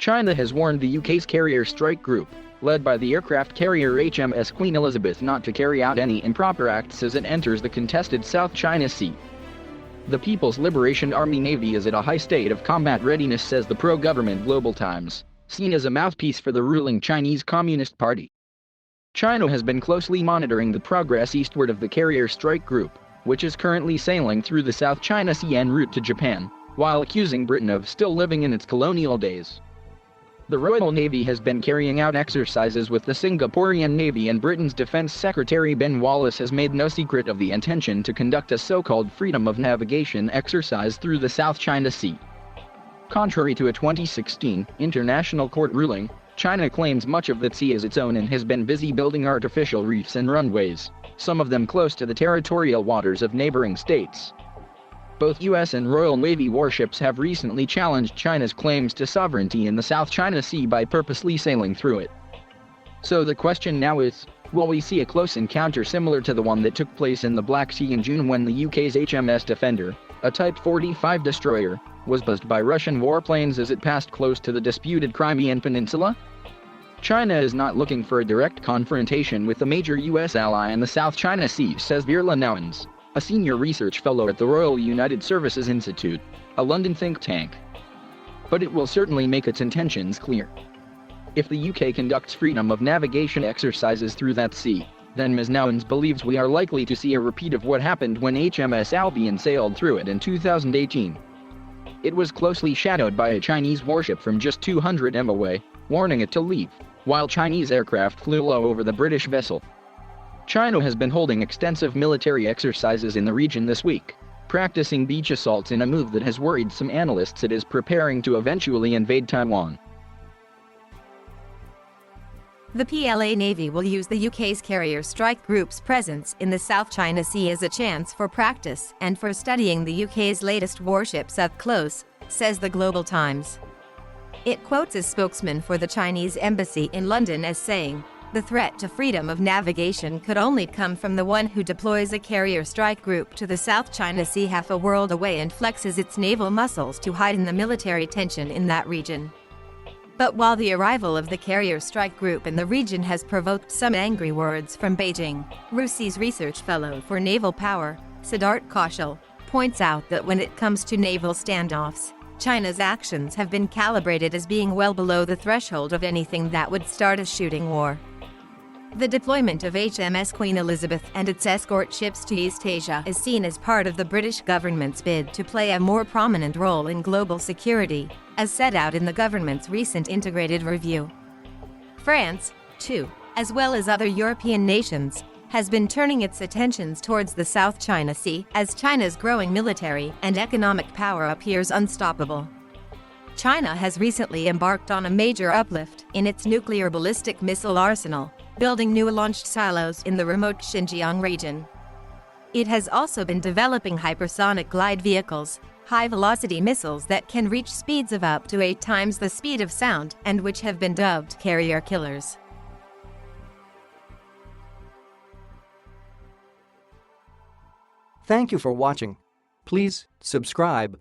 China has warned the UK's carrier strike group, led by the aircraft carrier HMS Queen Elizabeth, not to carry out any improper acts as it enters the contested South China Sea. The People's Liberation Army Navy is at a high state of combat readiness, says the pro-government Global Times, seen as a mouthpiece for the ruling Chinese Communist Party. China has been closely monitoring the progress eastward of the carrier strike group, which is currently sailing through the South China Sea en route to Japan, while accusing Britain of still living in its colonial days. The Royal Navy has been carrying out exercises with the Singaporean Navy, and Britain's Defence Secretary Ben Wallace has made no secret of the intention to conduct a so-called freedom of navigation exercise through the South China Sea. Contrary to a 2016 international court ruling, China claims much of that sea as its own and has been busy building artificial reefs and runways, some of them close to the territorial waters of neighboring states. Both U.S. and Royal Navy warships have recently challenged China's claims to sovereignty in the South China Sea by purposely sailing through it. So the question now is, will we see a close encounter similar to the one that took place in the Black Sea in June, when the UK's HMS Defender, a Type 45 destroyer, was buzzed by Russian warplanes as it passed close to the disputed Crimean Peninsula? China is not looking for a direct confrontation with a major U.S. ally in the South China Sea, says Virla Nowens, a senior research fellow at the Royal United Services Institute, a London think tank. But it will certainly make its intentions clear. If the UK conducts freedom of navigation exercises through that sea, then Ms. Nowens believes we are likely to see a repeat of what happened when HMS Albion sailed through it in 2018. It was closely shadowed by a Chinese warship from just 200 m away, warning it to leave, while Chinese aircraft flew low over the British vessel. China has been holding extensive military exercises in the region this week, practicing beach assaults in a move that has worried some analysts it is preparing to eventually invade Taiwan. The PLA Navy will use the UK's carrier strike group's presence in the South China Sea as a chance for practice and for studying the UK's latest warships up close, says the Global Times. It quotes a spokesman for the Chinese embassy in London as saying, "The threat to freedom of navigation could only come from the one who deploys a carrier strike group to the South China Sea half a world away and flexes its naval muscles to heighten the military tension in that region." But while the arrival of the carrier strike group in the region has provoked some angry words from Beijing, RUSI's research fellow for naval power, Siddharth Kaushal, points out that when it comes to naval standoffs, China's actions have been calibrated as being well below the threshold of anything that would start a shooting war. The deployment of HMS Queen Elizabeth and its escort ships to East Asia is seen as part of the British government's bid to play a more prominent role in global security, as set out in the government's recent integrated review. France, too, as well as other European nations, has been turning its attentions towards the South China Sea as China's growing military and economic power appears unstoppable. China has recently embarked on a major uplift in its nuclear ballistic missile arsenal, building new launched silos in the remote Xinjiang region. It has also been developing hypersonic glide vehicles, high-velocity missiles that can reach speeds of up to 8 times the speed of sound and which have been dubbed carrier killers. Thank you for watching. Please subscribe.